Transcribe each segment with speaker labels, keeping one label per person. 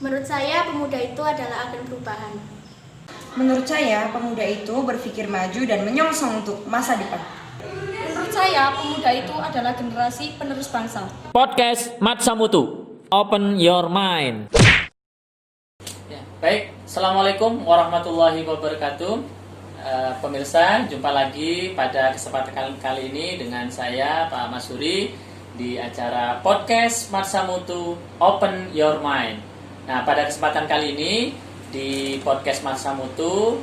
Speaker 1: Menurut saya, pemuda itu adalah agen perubahan.
Speaker 2: Menurut saya, pemuda itu berpikir maju dan menyongsong untuk masa depan.
Speaker 3: Menurut saya, pemuda itu adalah generasi penerus bangsa.
Speaker 4: Podcast Matsa Mutu, open your mind. Ya, baik, Assalamualaikum warahmatullahi wabarakatuh. Pemirsa, jumpa lagi pada kesempatan kali ini dengan saya Pak Masuri di acara Podcast Matsa Mutu, open your mind. Nah, pada kesempatan kali ini di Podcast Matsa Mutu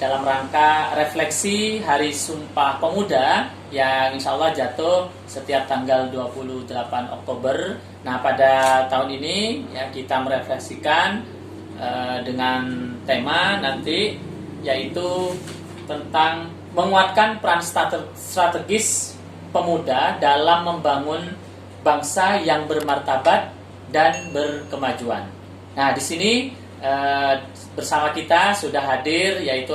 Speaker 4: dalam rangka refleksi Hari Sumpah Pemuda yang insya Allah jatuh setiap tanggal 28 Oktober. Nah, pada tahun ini ya kita merefleksikan dengan tema nanti yaitu tentang menguatkan peran strategis pemuda dalam membangun bangsa yang bermartabat dan berkemajuan. Nah, di sini bersama kita sudah hadir yaitu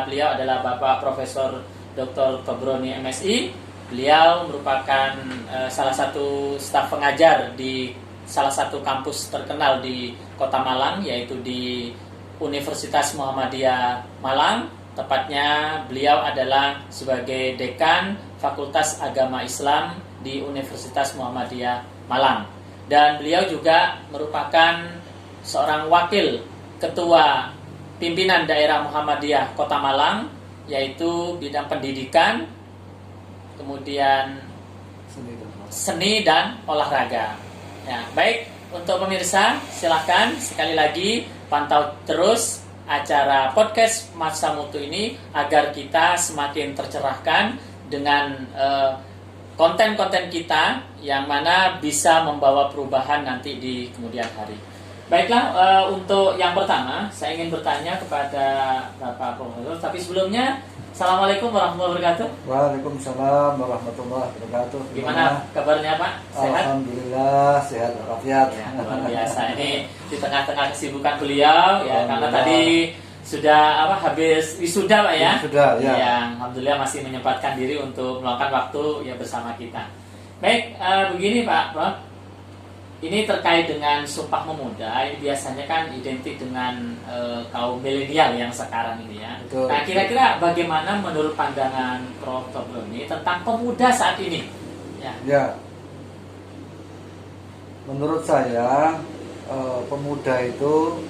Speaker 4: beliau adalah Bapak Profesor Dr. Tobroni MSI. Beliau merupakan salah satu staf pengajar di salah satu kampus terkenal di Kota Malang yaitu di Universitas Muhammadiyah Malang. Tepatnya beliau adalah sebagai Dekan Fakultas Agama Islam di Universitas Muhammadiyah Malang. Dan beliau juga merupakan seorang wakil ketua pimpinan daerah Muhammadiyah Kota Malang, yaitu bidang pendidikan, kemudian seni dan olahraga. Ya, baik, untuk pemirsa silahkan sekali lagi pantau terus acara podcast Matsa Mutu ini agar kita semakin tercerahkan dengan konten-konten kita yang mana bisa membawa perubahan nanti di kemudian hari. Baiklah, untuk yang pertama saya ingin bertanya kepada Bapak Profesor, tapi sebelumnya Assalamualaikum warahmatullahi wabarakatuh.
Speaker 5: Waalaikumsalam warahmatullahi wabarakatuh.
Speaker 4: Gimana kabarnya Pak? Sehat?
Speaker 5: Alhamdulillah sehat walafiat.
Speaker 4: Ya, luar biasa. Ini di tengah-tengah kesibukan beliau ya, karena tadi sudah habis wisuda Pak ya.
Speaker 5: Sudah ya.
Speaker 4: Ya, alhamdulillah masih menyempatkan diri untuk meluangkan waktu ya bersama kita. Baik, begini Pak Prof. Ini terkait dengan Sumpah Pemuda, ini biasanya kan identik dengan kaum milenial yang sekarang ini ya.
Speaker 5: Betul.
Speaker 4: Nah, kira-kira bagaimana menurut pandangan Prof. Tobroni tentang pemuda saat ini? Ya.
Speaker 5: Menurut saya pemuda itu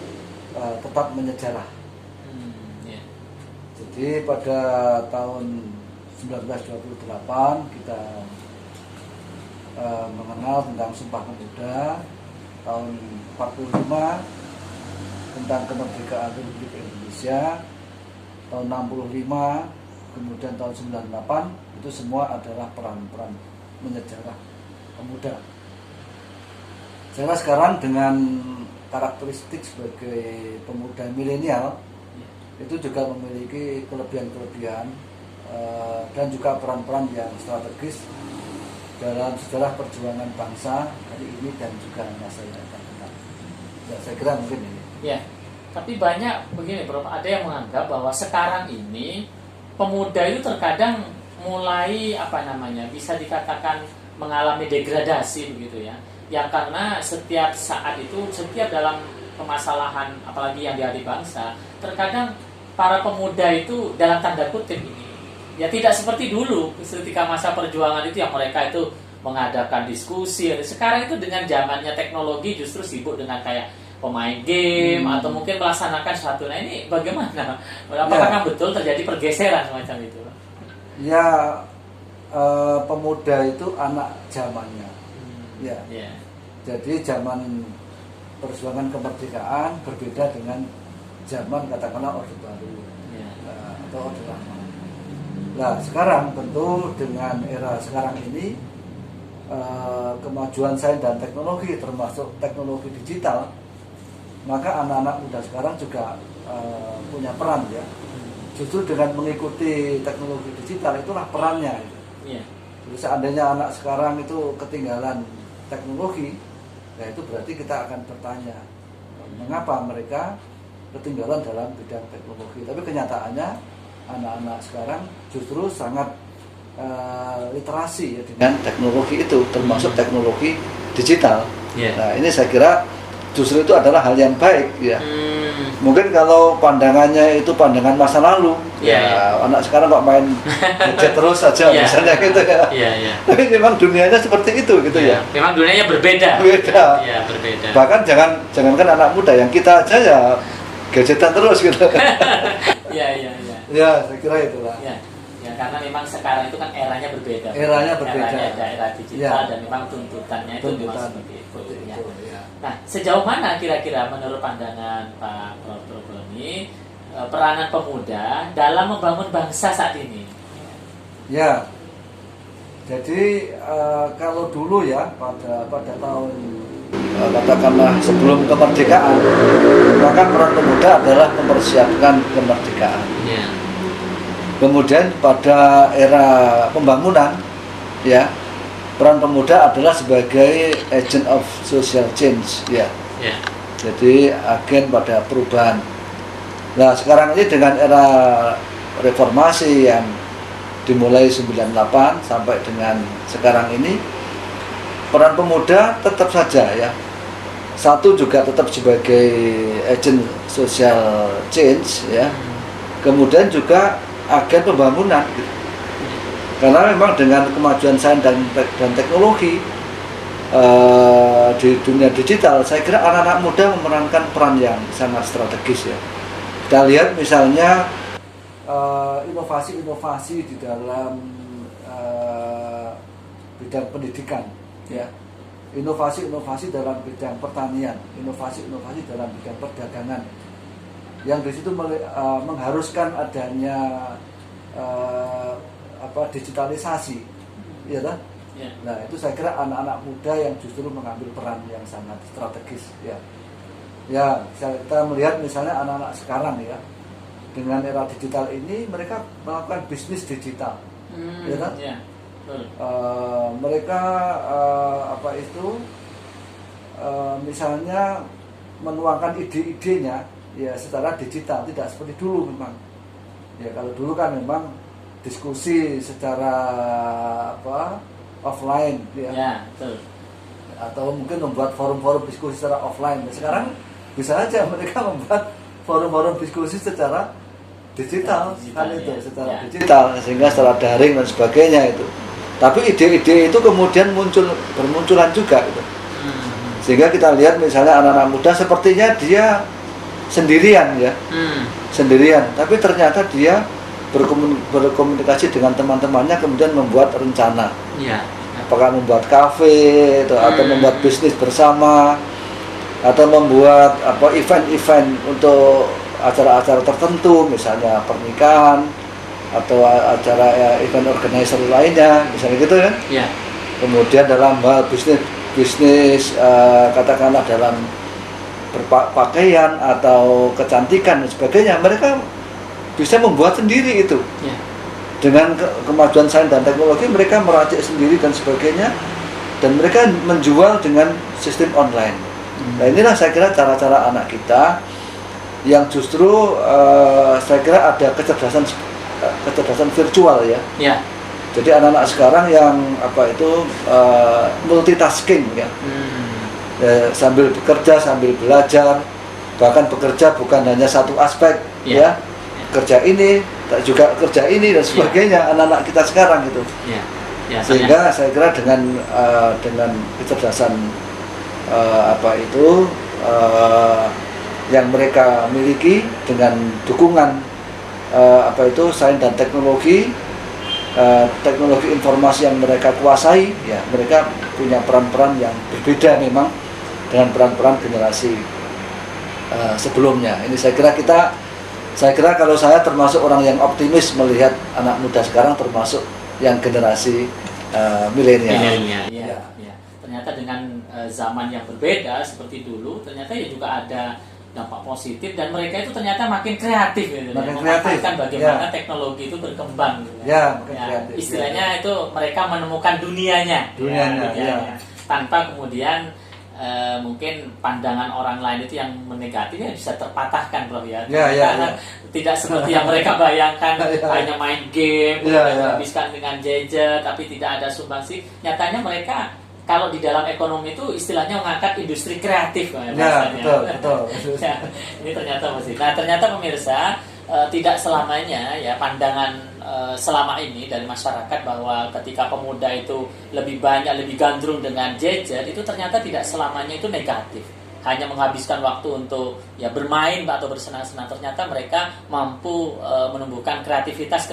Speaker 5: tetap menyejarah.
Speaker 4: Ya.
Speaker 5: Jadi pada tahun 1928 kita mengenal tentang Sumpah Pemuda, tahun 45 tentang kemerdekaan Republik Indonesia, tahun 65, kemudian tahun 98, itu semua adalah peran-peran menyejarah pemuda. Saya sekarang dengan karakteristik sebagai pemuda milenial itu juga memiliki kelebihan-kelebihan dan juga peran-peran yang strategis dalam sejarah perjuangan bangsa hari ini dan juga masa yang akan datang. Ya, saya kira mungkin ini.
Speaker 4: Ya, tapi banyak begini Prof, ada yang menganggap bahwa sekarang ini pemuda itu terkadang mulai bisa dikatakan mengalami degradasi begitu ya. Yang karena setiap saat itu, setiap dalam permasalahan apalagi yang dihadapi bangsa, terkadang para pemuda itu dalam tanda kutip ini ya tidak seperti dulu ketika masa perjuangan itu yang mereka itu mengadakan diskusi. Sekarang itu dengan zamannya teknologi justru sibuk dengan kayak pemain game atau mungkin melaksanakan sesuatu. Nah, ini bagaimana? Apakah betul terjadi pergeseran semacam itu?
Speaker 5: Ya, pemuda itu anak zamannya. Ya. Jadi zaman perjuangan kemerdekaan berbeda dengan zaman katakanlah Orde Baru atau Orde Lama. Nah, sekarang tentu dengan era sekarang ini kemajuan sains dan teknologi termasuk teknologi digital, maka anak-anak muda sekarang juga punya peran ya. Justru dengan mengikuti teknologi digital itulah perannya. Jadi seandainya anak sekarang itu ketinggalan teknologi, ya itu berarti kita akan bertanya mengapa mereka ketinggalan dalam bidang teknologi. Tapi kenyataannya anak-anak sekarang justru sangat literasi ya dengan teknologi itu, termasuk teknologi digital. Nah, ini saya kira justru itu adalah hal yang baik ya. Mungkin kalau pandangannya itu pandangan masa lalu, anak sekarang kok main gadget terus saja misalnya gitu ya. Tapi memang dunianya seperti itu gitu ya.
Speaker 4: Memang dunianya berbeda. Berbeda.
Speaker 5: Bahkan jangankan anak muda, yang kita aja ya gadgetan terus gitu. Ya, saya kira itulah.
Speaker 4: Ya, karena memang sekarang itu kan eranya berbeda.
Speaker 5: Eranya berbeda.
Speaker 4: Eranya era digital dan memang tuntutannya itu memang seperti itu. Ya. Nah, sejauh mana kira-kira menurut pandangan Pak Prof. Boni peranan pemuda dalam membangun bangsa saat ini?
Speaker 5: Ya, jadi kalau dulu ya pada tahun katakanlah sebelum kemerdekaan, maka peran pemuda adalah mempersiapkan kemerdekaan. Kemudian pada era pembangunan, ya, peran pemuda adalah sebagai agent of social change, ya. Jadi agen pada perubahan. Nah, sekarang ini dengan era reformasi yang dimulai 98 sampai dengan sekarang ini, peran pemuda tetap saja ya. Satu juga tetap sebagai agent social change ya. Kemudian juga agen pembangunan gitu. Karena memang dengan kemajuan sains dan teknologi di dunia digital, saya kira anak-anak muda memerankan peran yang sangat strategis ya. Kita lihat misalnya inovasi-inovasi di dalam bidang pendidikan ya, inovasi-inovasi dalam bidang pertanian, inovasi-inovasi dalam bidang perdagangan, yang di situ mengharuskan adanya digitalisasi, ya kan? Nah, itu saya kira anak-anak muda yang justru mengambil peran yang sangat strategis, ya. Ya, kita melihat misalnya anak-anak sekarang ya, dengan era digital ini mereka melakukan bisnis digital, ya kan? Mereka misalnya menuangkan ide-idenya ya secara digital, tidak seperti dulu memang. Ya, kalau dulu kan memang diskusi secara offline ya. Atau mungkin membuat forum-forum diskusi secara offline. Nah, sekarang bisa aja mereka membuat forum-forum diskusi secara digital kan itu, secara digital, sehingga secara daring dan sebagainya itu. Tapi ide-ide itu kemudian bermunculan juga gitu. Sehingga kita lihat misalnya anak-anak muda sepertinya dia sendirian ya, sendirian, tapi ternyata dia berkomunikasi dengan teman-temannya, kemudian membuat rencana, apakah membuat kafe atau membuat bisnis bersama, atau membuat event-event untuk acara-acara tertentu, misalnya pernikahan atau acara event organizer lainnya, misalnya gitu kan. Kemudian dalam hal bisnis katakanlah dalam berpakaian atau kecantikan dan sebagainya, mereka bisa membuat sendiri itu. Dengan kemajuan sains dan teknologi, mereka meracik sendiri dan sebagainya, dan mereka menjual dengan sistem online. Nah, inilah saya kira cara-cara anak kita yang justru saya kira ada kecerdasan virtual ya. Jadi anak-anak sekarang yang multitasking ya. Sambil bekerja, sambil belajar, bahkan bekerja bukan hanya satu aspek ya. Kerja ini, juga kerja ini dan sebagainya, anak-anak kita sekarang gitu. Sehingga saya kira dengan kecerdasan yang mereka miliki, dengan dukungan sains dan teknologi informasi yang mereka kuasai, ya mereka punya peran-peran yang berbeda memang dengan peran-peran generasi sebelumnya. Ini saya kira kalau saya termasuk orang yang optimis melihat anak muda sekarang, termasuk yang generasi milenial.
Speaker 4: Ternyata dengan zaman yang berbeda seperti dulu, ternyata ya juga ada dampak positif, dan mereka itu ternyata makin kreatif gitu, memanfaatkan bagaimana teknologi itu berkembang gitu.
Speaker 5: Kreatif,
Speaker 4: istilahnya itu mereka menemukan dunianya. Tanpa kemudian mungkin pandangan orang lain itu yang negatifnya bisa terpatahkan, Prof ya. Tidak seperti yang mereka bayangkan, hanya main game, habiskan dengan gadget, tapi tidak ada sumbangsi. Nyatanya mereka kalau di dalam ekonomi itu istilahnya mengangkat industri kreatif
Speaker 5: Ya,
Speaker 4: bahasanya.
Speaker 5: betul.
Speaker 4: Ya, ini ternyata masih. Nah, ternyata pemirsa tidak selamanya ya pandangan selama ini dari masyarakat bahwa ketika pemuda itu lebih banyak, lebih gandrung dengan gadget, itu ternyata tidak selamanya itu negatif. Hanya menghabiskan waktu untuk ya bermain atau bersenang-senang, ternyata mereka mampu menumbuhkan kreativitas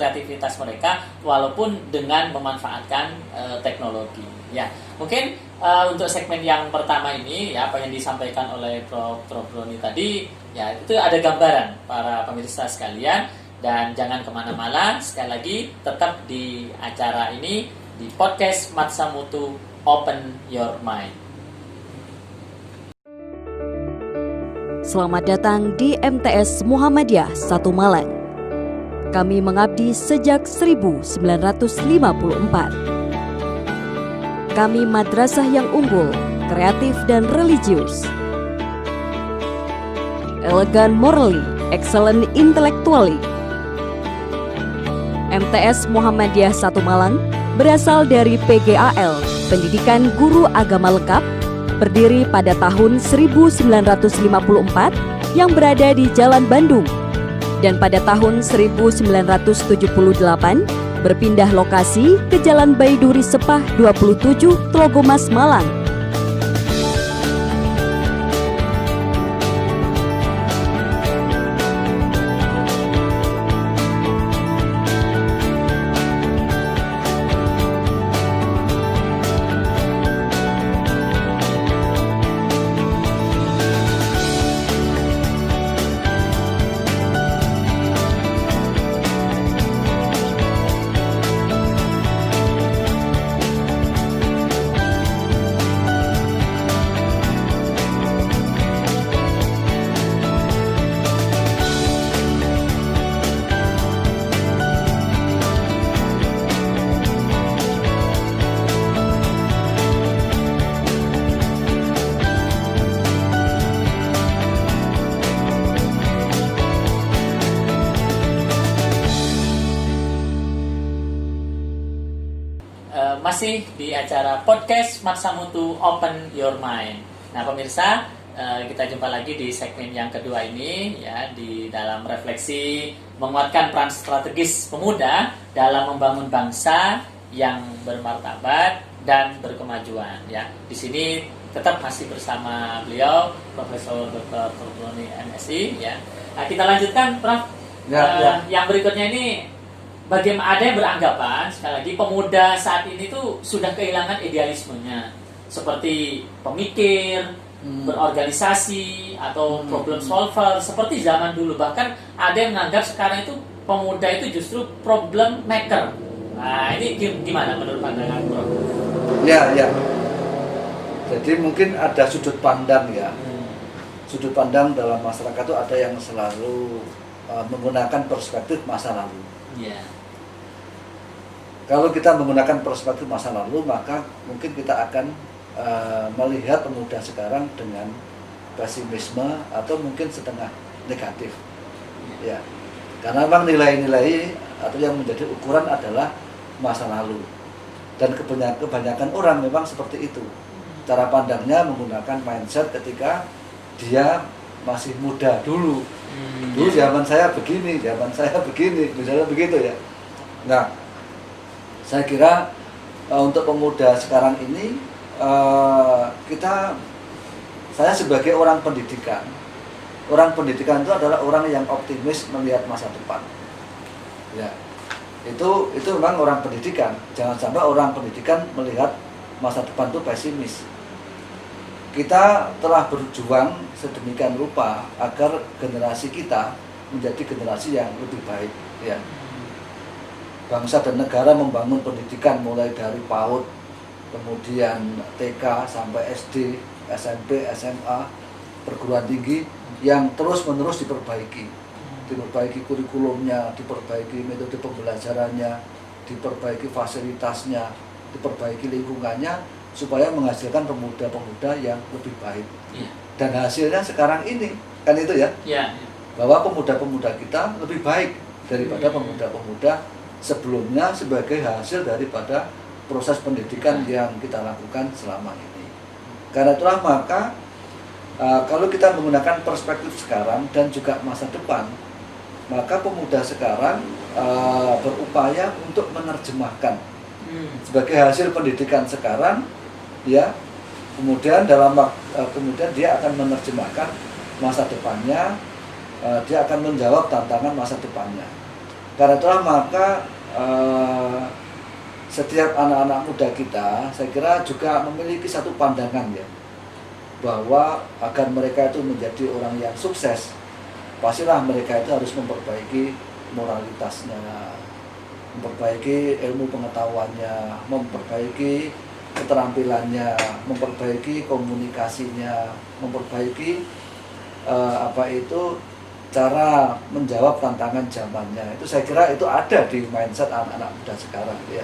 Speaker 4: mereka walaupun dengan memanfaatkan teknologi. Ya, mungkin untuk segmen yang pertama ini ya apa yang disampaikan oleh Prof. Roni tadi ya itu ada gambaran para pemirsa sekalian, dan jangan kemana-mana, sekali lagi tetap di acara ini di podcast Matsamutu Open Your Mind.
Speaker 6: Selamat datang di MTS Muhammadiyah 1 Malang. Kami mengabdi sejak 1954. Kami madrasah yang unggul, kreatif dan religius. Elegan morally, excellent intellectually. MTS Muhammadiyah 1 Malang berasal dari PGAL, Pendidikan Guru Agama Lengkap, berdiri pada tahun 1954 yang berada di Jalan Bandung, dan pada tahun 1978 berpindah lokasi ke Jalan Baiduri Sepah 27 Tlogomas Malang.
Speaker 4: Masih di acara podcast Matsamutu Open Your Mind. Nah pemirsa, kita jumpa lagi di segmen yang kedua ini ya, di dalam refleksi menguatkan peran strategis pemuda dalam membangun bangsa yang bermartabat dan berkemajuan ya. Di sini tetap masih bersama beliau Profesor Dr. Roni MSI ya. Nah, kita lanjutkan Prof. Yang berikutnya ini, bagaimana ada yang beranggapan sekali lagi pemuda saat ini tuh sudah kehilangan idealismenya, seperti pemikir, berorganisasi atau problem solver seperti zaman dulu. Bahkan ada yang menganggap sekarang itu pemuda itu justru problem maker. Nah ini gimana menurut pandangan Prof?
Speaker 5: Ya. Jadi mungkin ada sudut pandang ya. Sudut pandang dalam masyarakat itu ada yang selalu menggunakan perspektif masa lalu.
Speaker 4: Ya.
Speaker 5: Kalau kita menggunakan perspektif masa lalu, maka mungkin kita akan melihat pemuda sekarang dengan pesimisme atau mungkin setengah negatif. Ya, karena memang nilai-nilai atau yang menjadi ukuran adalah masa lalu. Dan kebanyakan orang memang seperti itu. Cara pandangnya menggunakan mindset ketika dia masih muda dulu. Dulu zaman saya begini, misalnya begitu ya. Nah, saya kira untuk pemuda sekarang ini saya sebagai orang pendidikan itu adalah orang yang optimis melihat masa depan. Ya, itu memang orang pendidikan. Jangan sampai orang pendidikan melihat masa depan itu pesimis. Kita telah berjuang sedemikian rupa agar generasi kita menjadi generasi yang lebih baik. Ya. Bangsa dan negara membangun pendidikan mulai dari PAUD, kemudian TK sampai SD, SMP, SMA, perguruan tinggi yang terus-menerus diperbaiki kurikulumnya, diperbaiki metode pembelajarannya, diperbaiki fasilitasnya, diperbaiki lingkungannya supaya menghasilkan pemuda-pemuda yang lebih baik. Dan hasilnya sekarang ini kan itu ya, bahwa pemuda-pemuda kita lebih baik daripada pemuda-pemuda sebelumnya sebagai hasil daripada proses pendidikan yang kita lakukan selama ini. Karena itulah maka kalau kita menggunakan perspektif sekarang dan juga masa depan, maka pemuda sekarang berupaya untuk menerjemahkan sebagai hasil pendidikan sekarang, ya, kemudian kemudian dia akan menerjemahkan masa depannya, dia akan menjawab tantangan masa depannya. Karena itulah maka setiap anak-anak muda kita, saya kira juga memiliki satu pandangan, ya, bahwa agar mereka itu menjadi orang yang sukses, pastilah mereka itu harus memperbaiki moralitasnya, memperbaiki ilmu pengetahuannya, memperbaiki keterampilannya, memperbaiki komunikasinya, memperbaiki cara menjawab tantangan zamannya. Itu saya kira itu ada di mindset anak-anak muda sekarang, ya.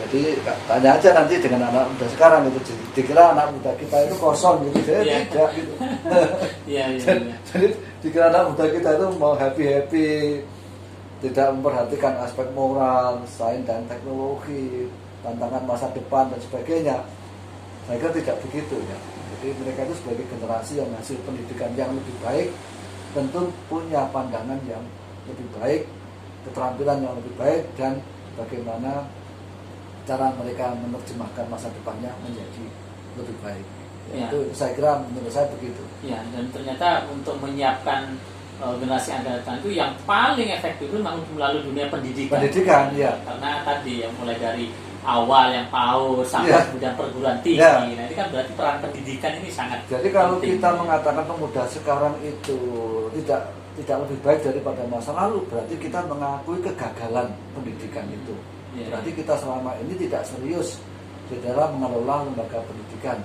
Speaker 5: Jadi tanya aja nanti dengan anak muda sekarang itu, dikira anak muda kita itu kosong gitu, jadi tidak gitu. Jadi dikira anak muda kita itu mau happy, tidak memperhatikan aspek moral, sains dan teknologi, tantangan masa depan dan sebagainya. Saya kira tidak begitu, ya. Jadi mereka itu sebagai generasi yang hasil pendidikan yang lebih baik, tentu punya pandangan yang lebih baik, keterampilan yang lebih baik, dan bagaimana cara mereka menerjemahkan masa depannya menjadi lebih baik. Ya. Itu saya kira menurut saya begitu.
Speaker 4: Ya, dan ternyata untuk menyiapkan generasi yang akan datang itu yang paling efektif itu memang melalui dunia pendidikan.
Speaker 5: Pendidikan, ya.
Speaker 4: Karena tadi yang mulai dari awal yang PAUD sampai kemudian perguruan tinggi.
Speaker 5: Ya.
Speaker 4: Nah, ini kan berarti peran pendidikan ini sangat.
Speaker 5: Jadi kalau
Speaker 4: penting.
Speaker 5: kita mengatakan pemuda sekarang itu tidak lebih baik daripada masa lalu, berarti kita mengakui kegagalan pendidikan itu. Berarti kita selama ini tidak serius di dalam mengelola lembaga pendidikan.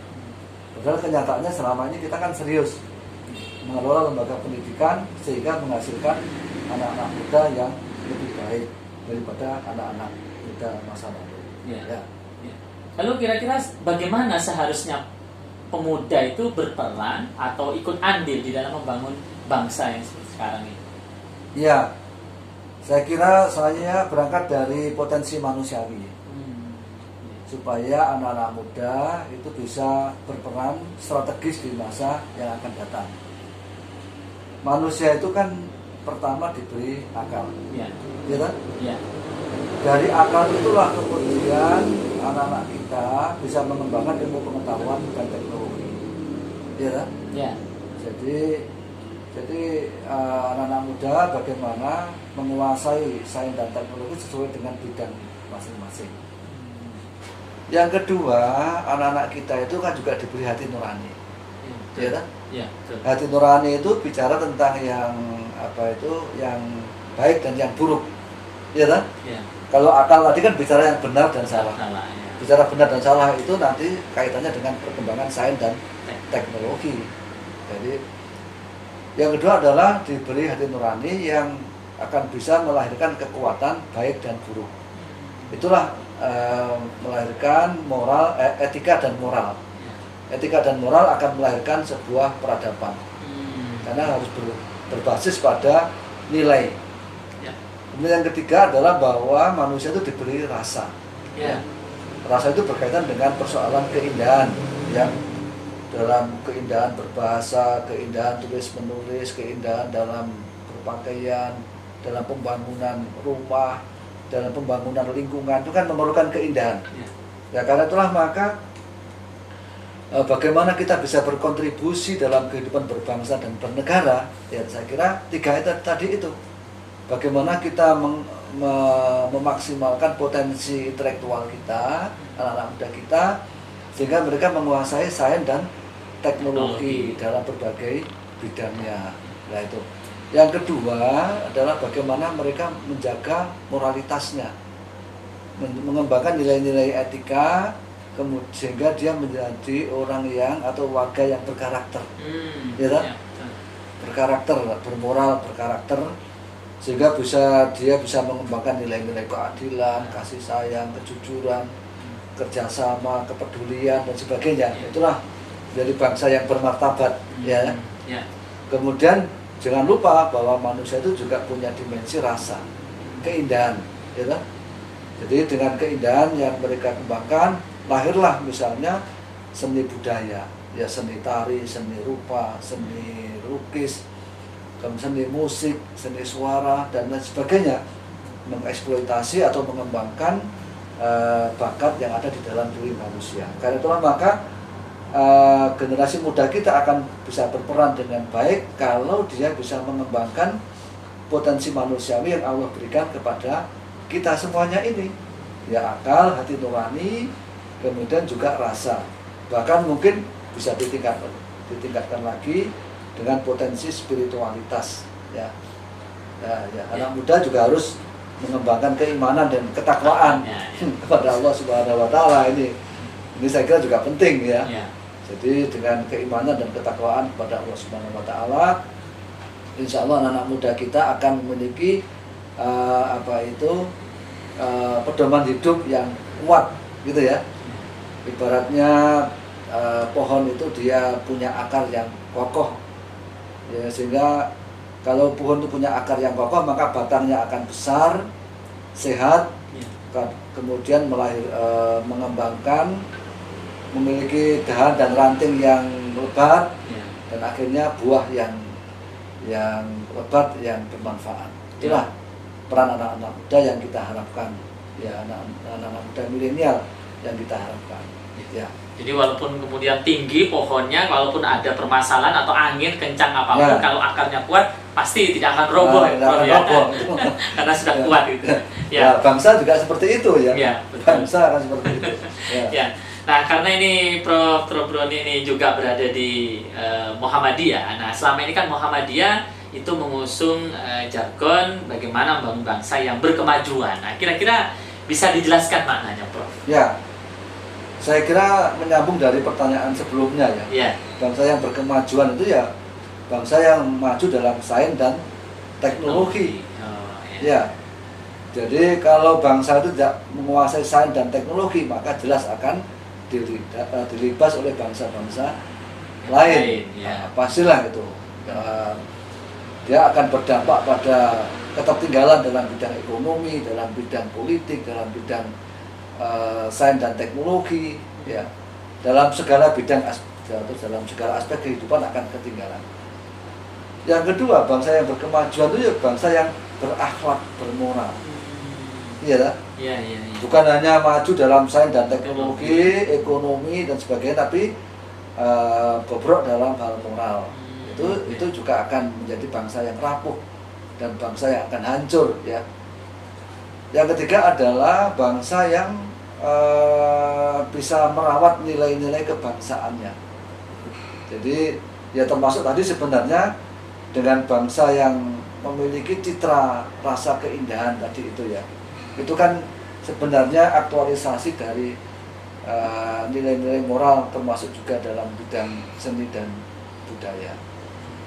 Speaker 5: Padahal kenyataannya selama ini kita kan serius mengelola lembaga pendidikan sehingga menghasilkan anak-anak muda yang lebih baik daripada anak-anak muda masa lalu.
Speaker 4: Ya. Lalu kira-kira bagaimana seharusnya pemuda itu berperan atau ikut andil di dalam membangun bangsa yang sekarang ini? Ya.
Speaker 5: Saya kira saya berangkat dari potensi manusiawi, supaya anak-anak muda itu bisa berperan strategis di masa yang akan datang. Manusia itu kan pertama diberi akal, ya kan? Ya. Dari akal itulah kemudian anak-anak kita bisa mengembangkan ilmu pengetahuan dan teknologi, ya kan? Ya. Jadi anak-anak muda bagaimana menguasai sains dan teknologi sesuai dengan bidang masing-masing. Yang kedua, anak-anak kita itu kan juga diberi hati nurani, ya kan? Ya, hati nurani itu bicara tentang yang yang baik dan yang buruk, ya kan? Ya. Kalau akal tadi kan bicara yang benar dan salah. Bicara benar dan salah itu nanti kaitannya dengan perkembangan sains dan teknologi. Jadi yang kedua adalah diberi hati nurani yang akan bisa melahirkan kekuatan baik dan buruk. Itulah melahirkan moral, etika dan moral. Etika dan moral akan melahirkan sebuah peradaban. Karena harus berbasis pada nilai. Kemudian yang ketiga adalah bahwa manusia itu diberi rasa. Rasa itu berkaitan dengan persoalan keindahan, ya. Dalam keindahan berbahasa, keindahan tulis menulis, keindahan dalam berpakaian, dalam pembangunan rumah, dalam pembangunan lingkungan, itu kan memerlukan keindahan. Ya, karena itulah maka bagaimana kita bisa berkontribusi dalam kehidupan berbangsa dan bernegara, ya saya kira tiga itu tadi itu. Bagaimana kita memaksimalkan potensi intelektual kita, anak-anak muda kita, sehingga mereka menguasai sains dan teknologi dalam berbagai bidangnya. Nah itu. Yang kedua adalah bagaimana mereka menjaga moralitasnya, mengembangkan nilai-nilai etika, sehingga dia menjadi orang yang atau warga yang berkarakter, ya kan? Berkarakter, bermoral, berkarakter, sehingga dia bisa mengembangkan nilai-nilai keadilan, kasih sayang, kejujuran, kerjasama, kepedulian dan sebagainya. Itulah dari bangsa yang bermartabat, ya. Kemudian jangan lupa bahwa manusia itu juga punya dimensi rasa, keindahan, ya kan? Jadi dengan keindahan yang mereka kembangkan, lahirlah misalnya seni budaya, ya seni tari, seni rupa, seni lukis, seni musik, seni suara, dan lain sebagainya, mengeksploitasi atau mengembangkan bakat yang ada di dalam diri manusia. Karena itulah maka generasi muda kita akan bisa berperan dengan baik kalau dia bisa mengembangkan potensi manusiawi yang Allah berikan kepada kita semuanya ini, ya akal, hati nurani, kemudian juga rasa, bahkan mungkin bisa ditingkatkan lagi dengan potensi spiritualitas, ya. Anak muda juga harus mengembangkan keimanan dan ketakwaan kepada Allah Subhanahu Wa Taala. Ini saya kira juga penting, ya. Jadi dengan keimanan dan ketakwaan kepada Allah Subhanahu Wa Taala, insya Allah anak muda kita akan memiliki pedoman hidup yang kuat, gitu ya. Ibaratnya pohon itu dia punya akar yang kokoh, ya, sehingga kalau pohon itu punya akar yang kokoh maka batangnya akan besar, sehat, kemudian mengembangkan, memiliki dahan dan ranting yang lebat, dan akhirnya buah yang lebat yang bermanfaat. Itulah peran anak-anak muda yang kita harapkan, ya, anak-anak muda milenial yang kita harapkan, ya.
Speaker 4: Jadi walaupun kemudian tinggi pohonnya, walaupun ada permasalahan atau angin kencang apapun, kalau akarnya kuat pasti tidak akan roboh, karena sudah kuat gitu.
Speaker 5: Ya, bangsa juga seperti itu, ya. Bangsa akan seperti itu.
Speaker 4: Ya. Nah, karena ini Prof. Trobroni ini juga berada di Muhammadiyah. Nah, selama ini kan Muhammadiyah itu mengusung jargon bagaimana membangun bangsa yang berkemajuan. Nah, kira-kira bisa dijelaskan maknanya, Prof?
Speaker 5: Ya, saya kira menyambung dari pertanyaan sebelumnya, ya. Bangsa yang berkemajuan itu ya bangsa yang maju dalam sains dan teknologi. Ya. Jadi kalau bangsa itu tidak menguasai sains dan teknologi, maka jelas akan dilibas oleh bangsa-bangsa lain. Nah, pastilah itu. Dia akan berdampak pada ketertinggalan dalam bidang ekonomi, dalam bidang politik, dalam bidang sains dan teknologi, ya, dalam segala bidang dalam segala aspek kehidupan akan ketinggalan. Yang kedua, bangsa yang berkemajuan itu ya bangsa yang berakhlak, bermoral, iya. Bukan hanya maju dalam sains dan teknologi, ekonomi dan sebagainya, tapi bobrok dalam hal moral. Itu juga akan menjadi bangsa yang rapuh dan bangsa yang akan hancur, ya. Yang ketiga adalah bangsa yang bisa merawat nilai-nilai kebangsaannya. Jadi ya termasuk tadi sebenarnya dengan bangsa yang memiliki citra rasa keindahan tadi itu, ya. Itu kan sebenarnya aktualisasi dari nilai-nilai moral, termasuk juga dalam bidang seni dan budaya.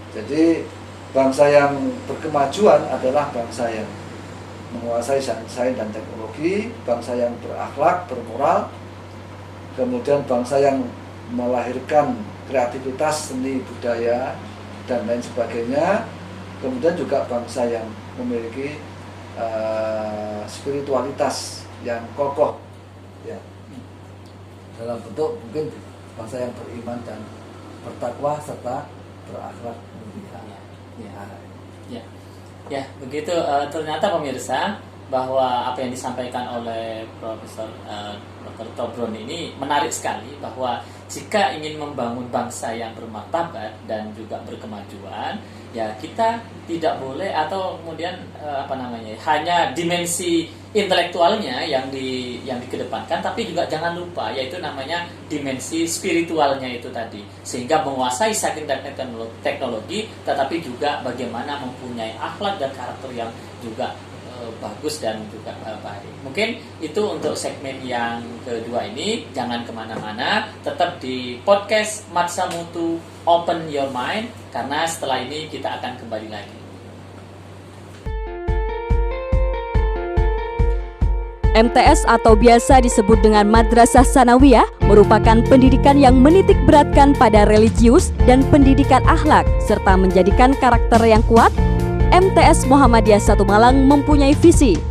Speaker 5: Jadi bangsa yang berkemajuan adalah bangsa yang menguasai sains dan teknologi, bangsa yang berakhlak, bermoral, kemudian bangsa yang melahirkan kreativitas, seni, budaya, dan lain sebagainya, kemudian juga bangsa yang memiliki spiritualitas yang kokoh, ya, dalam bentuk mungkin bangsa yang beriman dan bertakwa serta berakhlak mulia.
Speaker 4: Ya, begitu. Ternyata pemirsa bahwa apa yang disampaikan oleh Profesor Dr. Trobroni ini menarik sekali, bahwa jika ingin membangun bangsa yang bermartabat dan juga berkemajuan, ya kita tidak boleh atau kemudian hanya dimensi intelektualnya yang dikedepankan, tapi juga jangan lupa yaitu namanya dimensi spiritualnya itu tadi, sehingga menguasai sains dan teknologi, tetapi juga bagaimana mempunyai akhlak dan karakter yang juga bagus dan juga baik. Mungkin itu untuk segmen yang kedua ini. Jangan kemana-mana, tetap di podcast Matsa Mutu Open Your Mind, karena setelah ini kita akan kembali lagi.
Speaker 6: MTS atau biasa disebut dengan Madrasah Sanawiyah merupakan pendidikan yang menitik beratkan pada religius dan pendidikan akhlak serta menjadikan karakter yang kuat. MTS Muhammadiyah 1 Malang mempunyai visi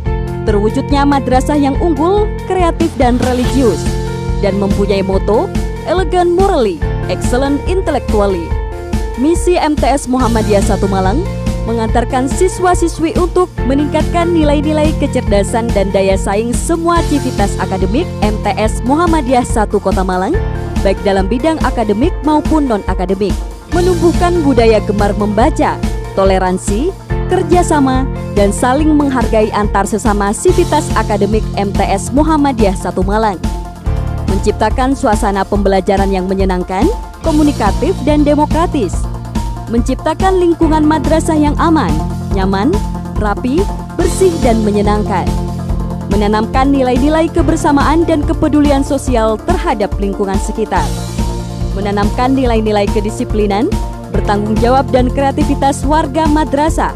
Speaker 6: terwujudnya madrasah yang unggul, kreatif dan religius, dan mempunyai moto elegan morally, excellent intellectually. Misi MTS Muhammadiyah 1 Malang mengantarkan siswa-siswi untuk meningkatkan nilai-nilai kecerdasan dan daya saing semua aktivitas akademik MTS Muhammadiyah 1 Kota Malang, baik dalam bidang akademik maupun non-akademik, menumbuhkan budaya gemar membaca, toleransi, kerjasama, dan saling menghargai antar sesama sivitas akademik MTS Muhammadiyah 1 Malang, menciptakan suasana pembelajaran yang menyenangkan, komunikatif, dan demokratis, menciptakan lingkungan madrasah yang aman, nyaman, rapi, bersih, dan menyenangkan, menanamkan nilai-nilai kebersamaan dan kepedulian sosial terhadap lingkungan sekitar, menanamkan nilai-nilai kedisiplinan, bertanggung jawab dan kreativitas warga madrasah,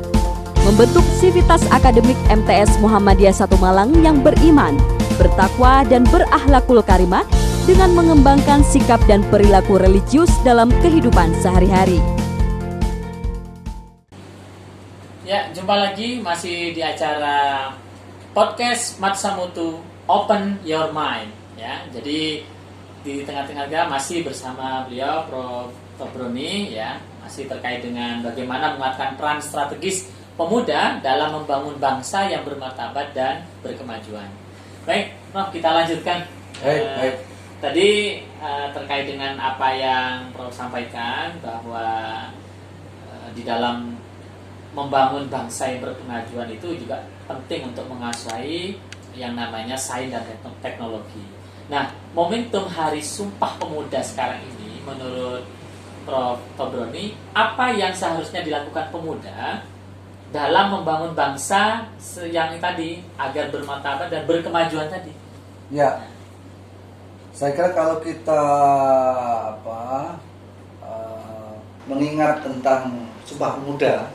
Speaker 6: membentuk sivitas akademik MTS Muhammadiyah 1 Malang yang beriman, bertakwa, dan berakhlakul karimah dengan mengembangkan sikap dan perilaku religius dalam kehidupan sehari-hari.
Speaker 4: Ya, jumpa lagi masih di acara podcast Matsa Mutu Open Your Mind ya. Jadi di tengah-tengah masih bersama beliau Prof. Tobroni ya, masih terkait dengan bagaimana menguatkan peran strategis pemuda dalam membangun bangsa yang bermartabat dan berkemajuan. Baik, Prof, kita lanjutkan.
Speaker 5: Baik.
Speaker 4: Tadi terkait dengan apa yang Prof sampaikan bahwa di dalam membangun bangsa yang berkemajuan itu juga penting untuk menguasai yang namanya sains dan teknologi. Nah, momentum Hari Sumpah Pemuda sekarang ini menurut Prof. Tobroni, apa yang seharusnya dilakukan pemuda dalam membangun bangsa yang tadi agar bermartabat dan berkemajuan tadi?
Speaker 5: Ya, saya kira kalau kita mengingat tentang Sumpah Pemuda,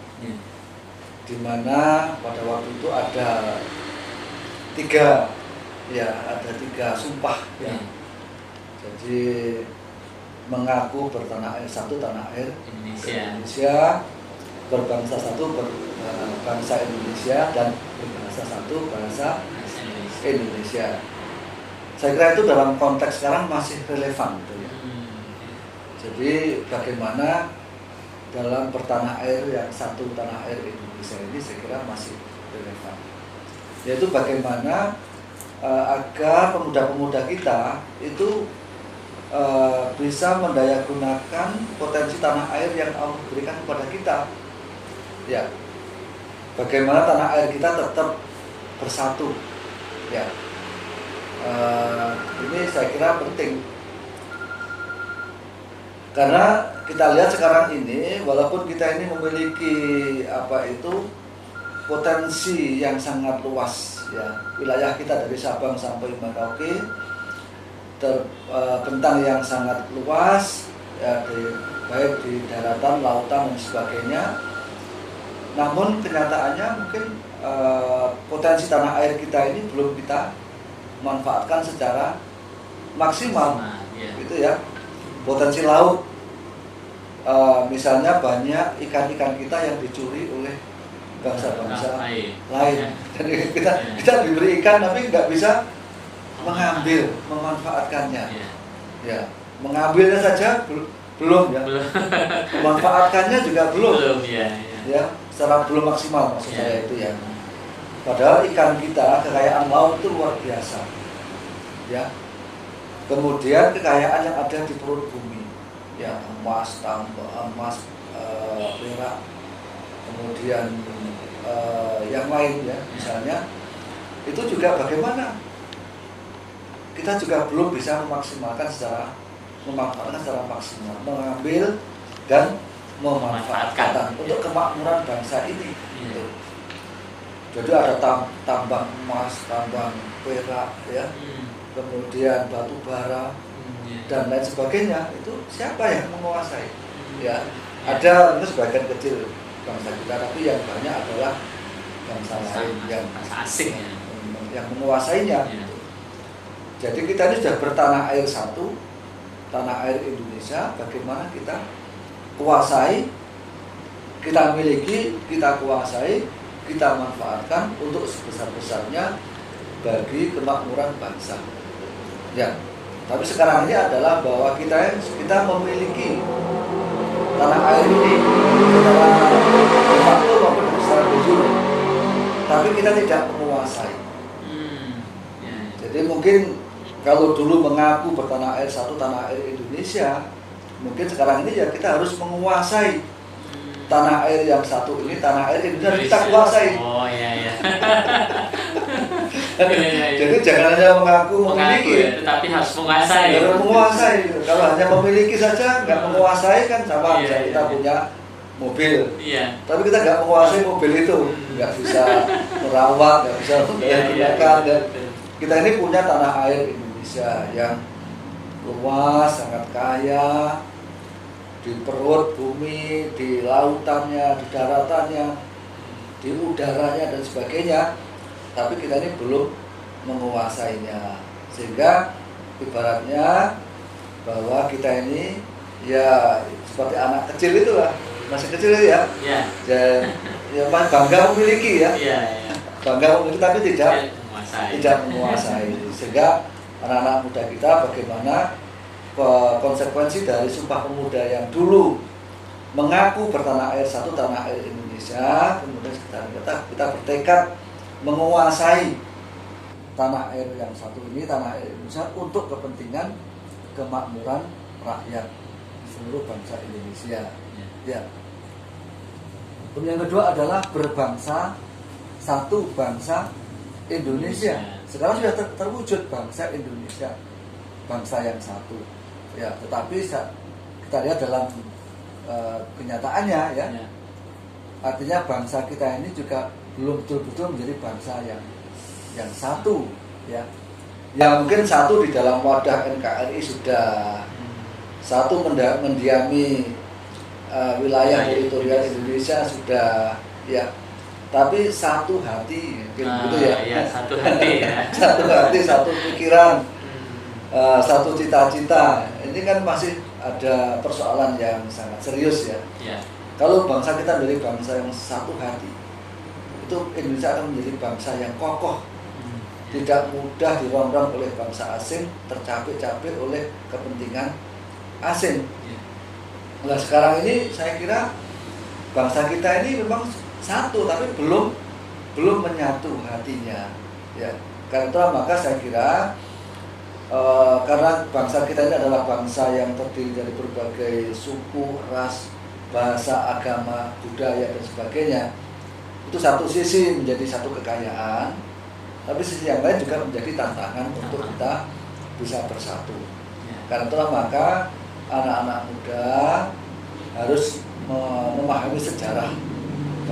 Speaker 5: di mana pada waktu itu ada tiga sumpah ya. Jadi mengaku bertanah air satu, tanah air Indonesia, berbangsa satu, berbangsa Indonesia, dan berbahasa satu, bahasa Indonesia. Saya kira itu dalam konteks sekarang masih relevan gitu ya. Jadi bagaimana dalam bertanah air yang satu, tanah air Indonesia ini saya kira masih relevan. Yaitu bagaimana agar pemuda-pemuda kita itu bisa mendayagunakan potensi tanah air yang Allah berikan kepada kita. Ya, bagaimana tanah air kita tetap bersatu. Ya, ini saya kira penting. Karena kita lihat sekarang ini, walaupun kita ini memiliki potensi yang sangat luas, ya, wilayah kita dari Sabang sampai Merauke terbentang yang sangat luas, ya, baik di daratan, lautan, dan sebagainya. Namun kenyataannya mungkin potensi tanah air kita ini belum kita manfaatkan secara maksimal, gitu ya. Potensi laut, misalnya banyak ikan-ikan kita yang dicuri oleh bangsa-bangsa lain. Jadi kita diberi ikan tapi nggak bisa mengambil, memanfaatkannya. Ya, mengambilnya saja belum ya. Memanfaatkannya juga belum. Ya, secara belum maksimal maksud saya itu ya. Padahal ikan kita, kekayaan laut itu luar biasa. Ya. Kemudian kekayaan yang ada di perut bumi, ya, emas, perak, kemudian yang lain ya, misalnya, itu juga bagaimana kita juga belum bisa memanfaatkan secara maksimal, mengambil dan memanfaatkan untuk kemakmuran bangsa ini. Gitu. Jadi ada tambang emas, tambang perak, ya. Kemudian batu bara dan lain sebagainya, itu siapa yang menguasai? Ya, ada sebagian kecil bangsa kita, tapi yang banyak adalah bangsa lain yang asing yang menguasainya. Jadi kita ini sudah bertanah air satu, tanah air Indonesia. Bagaimana kita kuasai, kita miliki, kita kuasai, kita manfaatkan untuk sebesar-besarnya bagi kemakmuran bangsa. Ya, tapi sekarang ini adalah bahwa kita memiliki tanah air ini secara de facto maupun secara de jure, tapi kita tidak menguasai. Jadi mungkin kalau dulu mengaku bertanah air satu, tanah air Indonesia, mungkin sekarang ini ya kita harus menguasai tanah air yang satu ini, tanah air Indonesia harus kita kuasai.
Speaker 4: Oh iya.
Speaker 5: Jadi jangan hanya mengaku memiliki,
Speaker 4: tetapi harus menguasai.
Speaker 5: harus menguasai. Kalau hanya memiliki saja, nggak menguasai kan sama misalnya kita punya mobil, tapi kita nggak menguasai mobil itu, nggak bisa merawat, nggak bisa menggunakan. Dan kita ini punya tanah air Indonesia yang luas, sangat kaya, di perut bumi, di lautannya, di daratannya, di udaranya dan sebagainya. Tapi kita ini belum menguasainya, sehingga ibaratnya bahwa kita ini ya seperti anak kecil itu lah, masih kecil ya, dan ya bangga memiliki ya, bangga memiliki tapi tidak menguasai. Sehingga anak-anak muda kita bagaimana konsekuensi dari Sumpah Pemuda yang dulu mengaku bertanah air satu, tanah air Indonesia, kemudian kita bertekad menguasai tanah air yang satu ini, tanah air Indonesia, untuk kepentingan kemakmuran rakyat seluruh bangsa Indonesia. Ya. Kemudian yang kedua adalah berbangsa satu, bangsa Indonesia. Sekarang sudah terwujud bangsa Indonesia, bangsa yang satu. Ya, tetapi kita lihat dalam kenyataannya ya, artinya bangsa kita ini juga belum betul-betul menjadi bangsa yang satu ya. Ya mungkin satu di dalam wadah NKRI sudah, satu mendiami wilayah teritorial Indonesia sudah ya, tapi satu hati mungkin gitu ya.
Speaker 4: Satu hati ya.
Speaker 5: Satu hati, satu pikiran, satu cita-cita. Ini kan masih ada persoalan yang sangat serius ya. Kalau bangsa kita menjadi bangsa yang satu hati, itu Indonesia akan menjadi bangsa yang kokoh, tidak mudah dirongrong oleh bangsa asing, tercapek-capek oleh kepentingan asing. Nah sekarang ini saya kira bangsa kita ini memang satu, tapi belum menyatu hatinya. Ya, karena itu maka saya kira karena bangsa kita ini adalah bangsa yang terdiri dari berbagai suku, ras, bahasa, agama, budaya dan sebagainya. Itu satu sisi menjadi satu kekayaan, tapi sisi yang lain juga menjadi tantangan untuk kita bisa bersatu. Karena itulah maka anak-anak muda harus memahami sejarah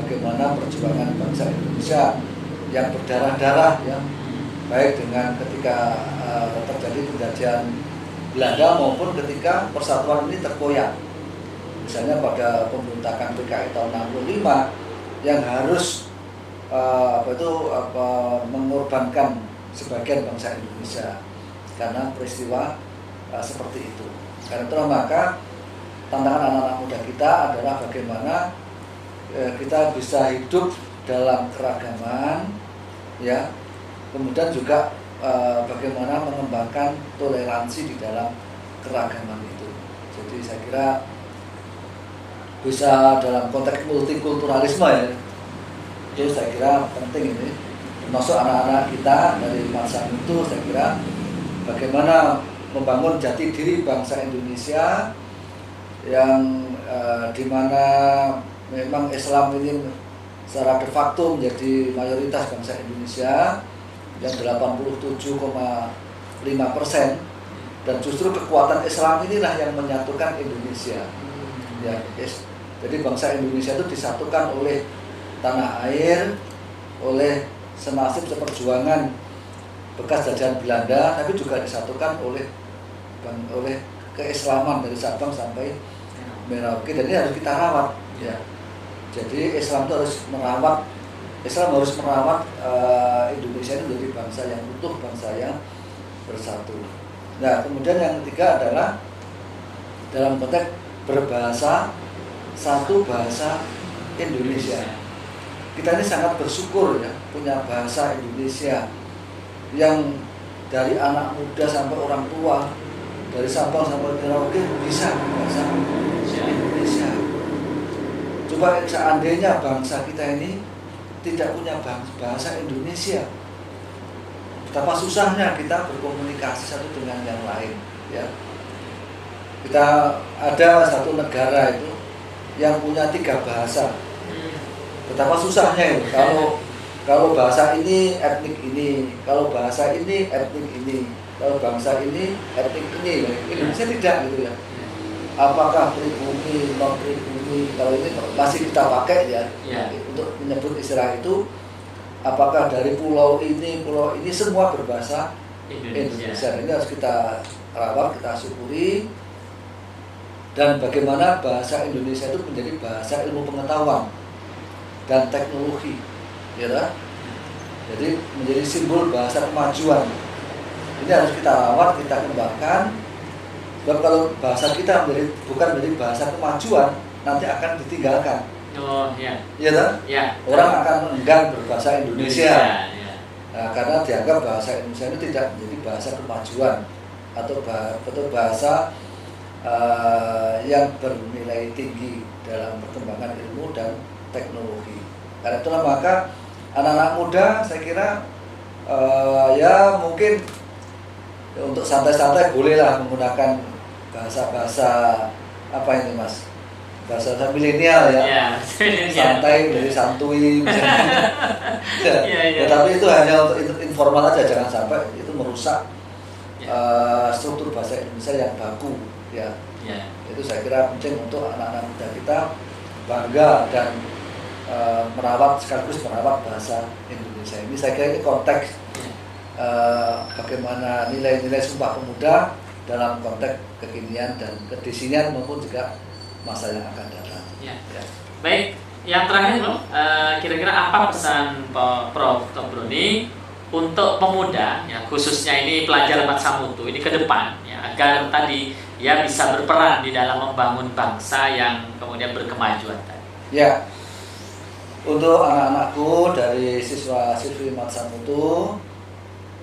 Speaker 5: bagaimana perjuangan bangsa Indonesia yang berdarah-darah ya, baik dengan ketika terjadi penjajahan Belanda maupun ketika persatuan ini terkoyak. Misalnya pada pemberontakan PKI tahun 65 yang harus mengorbankan sebagian bangsa Indonesia karena peristiwa seperti itu. Karena itulah maka tantangan anak-anak muda kita adalah bagaimana kita bisa hidup dalam keragaman, ya. Kemudian juga bagaimana mengembangkan toleransi di dalam keragaman itu. Jadi saya kira bisa dalam konteks multikulturalisme ya, itu saya kira penting ini, termasuk anak-anak kita dari masa itu. Saya kira bagaimana membangun jati diri bangsa Indonesia yang dimana memang Islam ini secara de facto menjadi mayoritas bangsa Indonesia yang 87,5%, dan justru kekuatan Islam inilah yang menyatukan Indonesia. Ya, jadi bangsa Indonesia itu disatukan oleh tanah air, oleh senasib seperjuangan bekas jajahan Belanda, tapi juga disatukan oleh keislaman dari Sabang sampai Merauke, dan ini harus kita rawat. Ya. Jadi Islam itu harus merawat Indonesia itu menjadi bangsa yang utuh, bangsa yang bersatu. Nah, kemudian yang ketiga adalah dalam konteks berbahasa satu, bahasa Indonesia. Kita ini sangat bersyukur ya punya bahasa Indonesia yang dari anak muda sampai orang tua, dari Sabang sampai Merauke bisa bahasa Indonesia. Coba seandainya bangsa kita ini tidak punya bahasa Indonesia, betapa susahnya kita berkomunikasi satu dengan yang lain, ya. Kita ada satu negara itu yang punya 3 bahasa, betapa susahnya itu. Kalau bahasa ini etnik ini, kalau bahasa ini etnik ini, kalau bangsa ini etnik ini. Indonesia tidak gitu ya. Apakah pribumi, non pribumi, kalau ini masih kita pakai ya, untuk menyebut istilah itu. Apakah dari pulau ini semua berbahasa Indonesia. Ini harus kita rawat, kita syukuri. Dan bagaimana bahasa Indonesia itu menjadi bahasa ilmu pengetahuan dan teknologi, ya kan? Jadi menjadi simbol bahasa kemajuan. Ini harus kita rawat, kita kembangkan. Sebab kalau bahasa kita bukan menjadi bahasa kemajuan, nanti akan ditinggalkan.
Speaker 4: Oh iya.
Speaker 5: Iya kan?
Speaker 4: Ya.
Speaker 5: Orang akan enggan berbahasa Indonesia.
Speaker 4: Ya.
Speaker 5: Nah, karena dianggap bahasa Indonesia itu tidak menjadi bahasa kemajuan atau bahasa yang bernilai tinggi dalam perkembangan ilmu dan teknologi. Karena itulah maka anak-anak muda saya kira ya mungkin untuk santai-santai bolehlah menggunakan bahasa-bahasa apa ini Mas? Bahasa milenial ya. Santai dari santuy misalnya. Tetapi itu hanya untuk informal aja, jangan sampai itu merusak struktur bahasa Indonesia yang baku ya. Itu saya kira penting untuk anak-anak muda kita bangga dan merawat sekaligus merawat bahasa Indonesia. Ini saya kira ini konteks bagaimana nilai-nilai Sumpah Pemuda dalam konteks kekinian dan kedisian maupun juga masa yang akan datang.
Speaker 4: Ya. Baik, yang terakhir kira-kira apa pesan Prof. Tobroni untuk pemuda, ya, khususnya ini pelajar Matsamutu ini ke depan, ya, agar tadi ya bisa berperan di dalam membangun bangsa yang kemudian berkemajuan tadi.
Speaker 5: Ya, untuk anak-anakku dari siswa-siswi Matsamutu,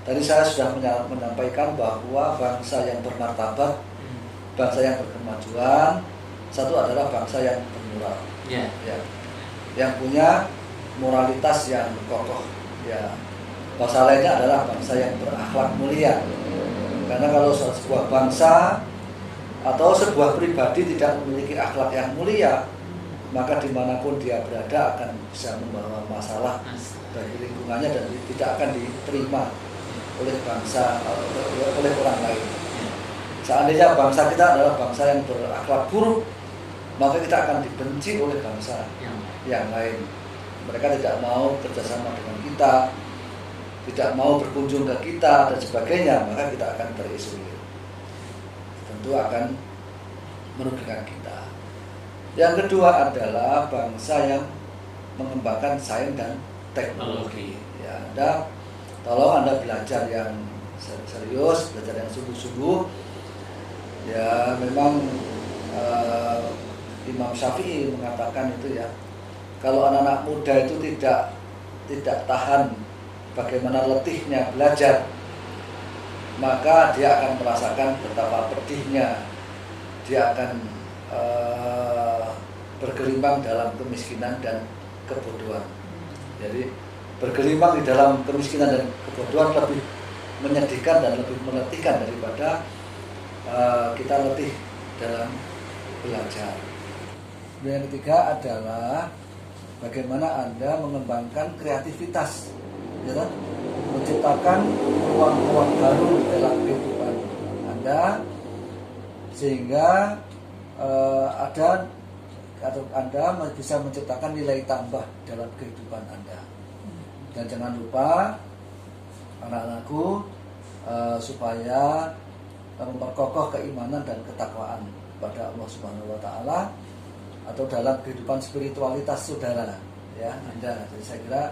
Speaker 5: tadi saya sudah menyampaikan bahwa bangsa yang bermartabat, bangsa yang berkemajuan, satu adalah bangsa yang bermoral, ya, yang punya moralitas yang kokoh, ya. Bahasa lainnya adalah bangsa yang berakhlak mulia. Karena kalau sebuah bangsa atau sebuah pribadi tidak memiliki akhlak yang mulia, maka dimanapun dia berada akan bisa membawa masalah bagi lingkungannya dan tidak akan diterima oleh bangsa, oleh orang lain. Seandainya bangsa kita adalah bangsa yang berakhlak buruk, maka kita akan dibenci oleh bangsa yang lain. Mereka tidak mau kerjasama dengan kita, tidak mau berkunjung ke kita dan sebagainya, maka kita akan terisolir. Tentu akan merugikan kita. Yang kedua adalah bangsa yang mengembangkan sains dan teknologi. Ya, tolong Anda belajar yang serius, belajar yang sungguh-sungguh. Ya, memang Imam Syafi'i mengatakan itu ya, kalau anak-anak muda itu tidak tahan bagaimana letihnya belajar, maka dia akan merasakan betapa pedihnya dia akan bergelimang dalam kemiskinan dan kebodohan. Jadi bergelimang di dalam kemiskinan dan kebodohan lebih menyedihkan dan lebih meletihkan daripada kita letih dalam belajar. Yang ketiga adalah bagaimana Anda mengembangkan kreativitas, ya kan? Menciptakan ruang-ruang baru dalam kehidupan Anda, sehingga Anda bisa menciptakan nilai tambah dalam kehidupan Anda. Dan jangan lupa anak-anakku supaya memperkokoh keimanan dan ketakwaan pada Allah Subhanahu wa taala atau dalam kehidupan spiritualitas saudara, ya Anda. Jadi saya kira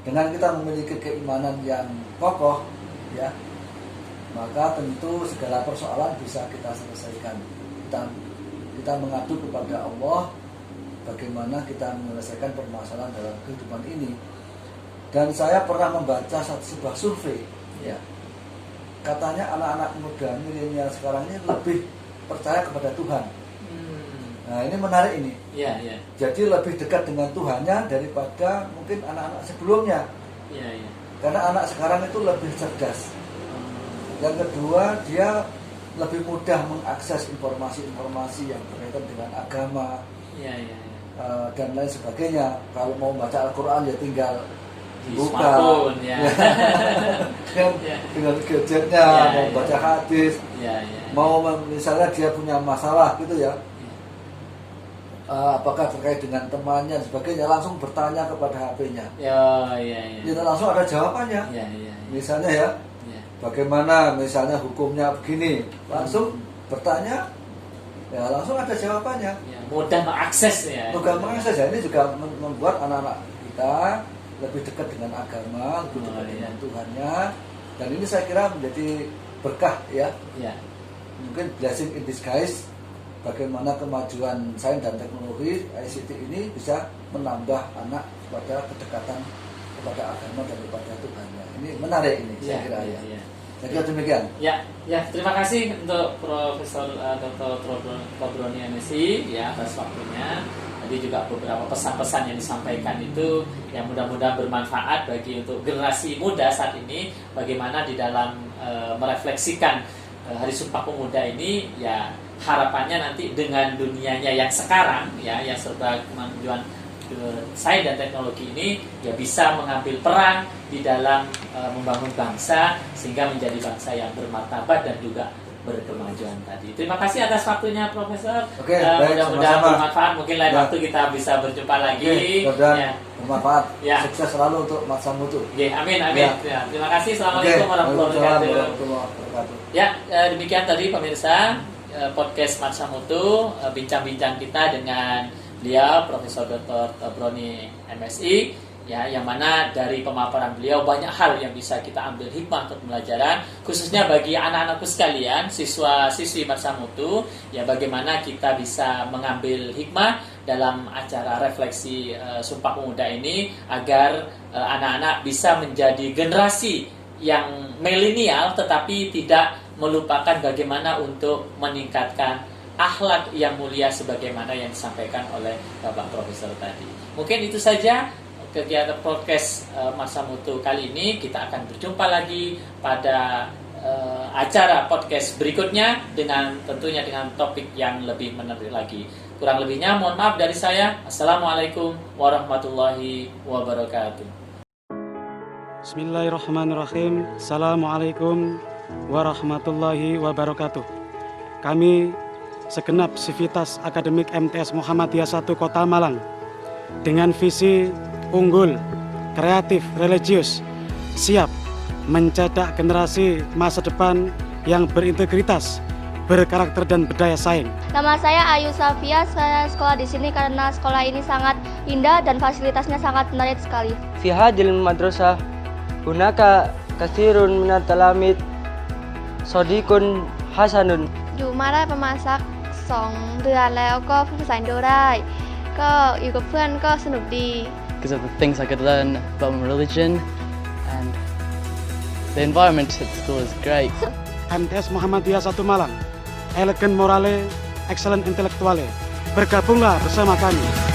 Speaker 5: dengan kita memiliki keimanan yang kokoh, ya, maka tentu segala persoalan bisa kita selesaikan. Kita mengadu kepada Allah bagaimana kita menyelesaikan permasalahan dalam kehidupan ini. Dan saya pernah membaca sebuah survei Ya. Katanya anak-anak muda milenial sekarang ini lebih percaya kepada Tuhan. Nah, ini menarik ini.
Speaker 4: Iya, iya.
Speaker 5: Jadi lebih dekat dengan Tuhannya daripada mungkin anak-anak sebelumnya.
Speaker 4: Iya, iya.
Speaker 5: Karena anak sekarang itu lebih cerdas. Yang kedua, dia lebih mudah mengakses informasi-informasi yang berkaitan dengan agama,
Speaker 4: Iya, iya, iya.
Speaker 5: dan lain sebagainya. Kalau mau baca Al-Quran ya tinggal
Speaker 4: Di
Speaker 5: buka,
Speaker 4: smartphone, ya. Ya.
Speaker 5: dengan gadgetnya,
Speaker 4: Ya,
Speaker 5: mau
Speaker 4: ya.
Speaker 5: baca hadis,
Speaker 4: Iya, iya.
Speaker 5: mau misalnya dia punya masalah gitu ya, apakah terkait dengan temannya dan sebagainya, langsung bertanya kepada HP-nya.
Speaker 4: Ya, iya, iya.
Speaker 5: Kita langsung ada jawabannya.
Speaker 4: Iya, iya.
Speaker 5: Misalnya ya,
Speaker 4: Iya.
Speaker 5: bagaimana misalnya hukumnya begini, langsung bertanya, ya langsung ada jawabannya.
Speaker 4: Ya, mudah mengakses ya.
Speaker 5: Mudah mengakses ya, ini juga membuat anak-anak kita lebih dekat dengan agama, lebih dekat dengan Tuhannya, dan ini saya kira menjadi berkah ya.
Speaker 4: Ya.
Speaker 5: Mungkin blessing in disguise, bagaimana kemajuan sains dan teknologi ICT ini bisa menambah anak pada kedekatan kepada agama dan kepada Tuhannya. Ini menarik ini, saya kira ya. Saya kira demikian.
Speaker 4: Ya, terima kasih untuk Profesor Dr. Tobroni MSI ya atas waktunya. Tadi juga beberapa pesan-pesan yang disampaikan itu yang mudah-mudahan bermanfaat bagi untuk generasi muda saat ini, bagaimana di dalam merefleksikan Hari Sumpah Pemuda ini, ya harapannya nanti dengan dunianya yang sekarang ya, yang serba kemajuan sains dan teknologi ini, ya bisa mengambil peran di dalam membangun bangsa sehingga menjadi bangsa yang bermartabat dan juga berkemajuan tadi. Terima kasih atas waktunya Profesor.
Speaker 5: Oke, baik,
Speaker 4: mudah-mudahan
Speaker 5: sama-sama.
Speaker 4: bermanfaat. Mungkin lain
Speaker 5: Ya.
Speaker 4: waktu kita bisa berjumpa lagi.
Speaker 5: Mudah-mudahan
Speaker 4: Ya.
Speaker 5: bermanfaat.
Speaker 4: Ya.
Speaker 5: Sukses selalu untuk Mas Samutu.
Speaker 4: Oke, amin, amin. Ya, terima kasih. Assalamualaikum warahmatullahi wabarakatuh.
Speaker 5: warahmatullahi wabarakatuh.
Speaker 4: Ya, demikian tadi pemirsa podcast Marsa Mutu, bincang-bincang kita dengan beliau Profesor Dr. Tobroni MSI, ya, yang mana dari pemaparan beliau banyak hal yang bisa kita ambil hikmah untuk pembelajaran, khususnya bagi anak-anakku sekalian, siswa-siswi Marsa Mutu, ya bagaimana kita bisa mengambil hikmah dalam acara refleksi Sumpah Pemuda ini agar anak-anak bisa menjadi generasi yang milenial tetapi tidak melupakan bagaimana untuk meningkatkan akhlak yang mulia sebagaimana yang disampaikan oleh Bapak Profesor tadi. Mungkin itu saja kegiatan podcast Marsa Mutu kali ini. Kita akan berjumpa lagi pada acara podcast berikutnya dengan tentunya dengan topik yang lebih menarik lagi. Kurang lebihnya mohon maaf dari saya. Assalamualaikum warahmatullahi wabarakatuh.
Speaker 7: Bismillahirrahmanirrahim. Assalamualaikum warahmatullahi wabarakatuh. Kami segenap Sivitas Akademik MTS Muhammadiyah 1 Kota Malang dengan visi unggul, kreatif, religius, siap mencetak generasi masa depan yang berintegritas, berkarakter dan berdaya saing.
Speaker 8: Nama saya Ayu Safia, saya sekolah di sini karena sekolah ini sangat indah dan fasilitasnya sangat menarik sekali.
Speaker 9: في هذه المدرسة هناك كثير من التلاميذ صديق حسن
Speaker 8: อยู่มาได้ประมาณสัก2 เดือนแล้วก็พูดภาษาอินโดได้ ก็อยู่กับเพื่อนก็สนุกดี
Speaker 9: because of the things I could learn about my religion, and the environment at school is great.
Speaker 7: MTS Muhammadiyah 1 Malang, elegan morale, excellent intelektuale. Bergabunglah bersama kami.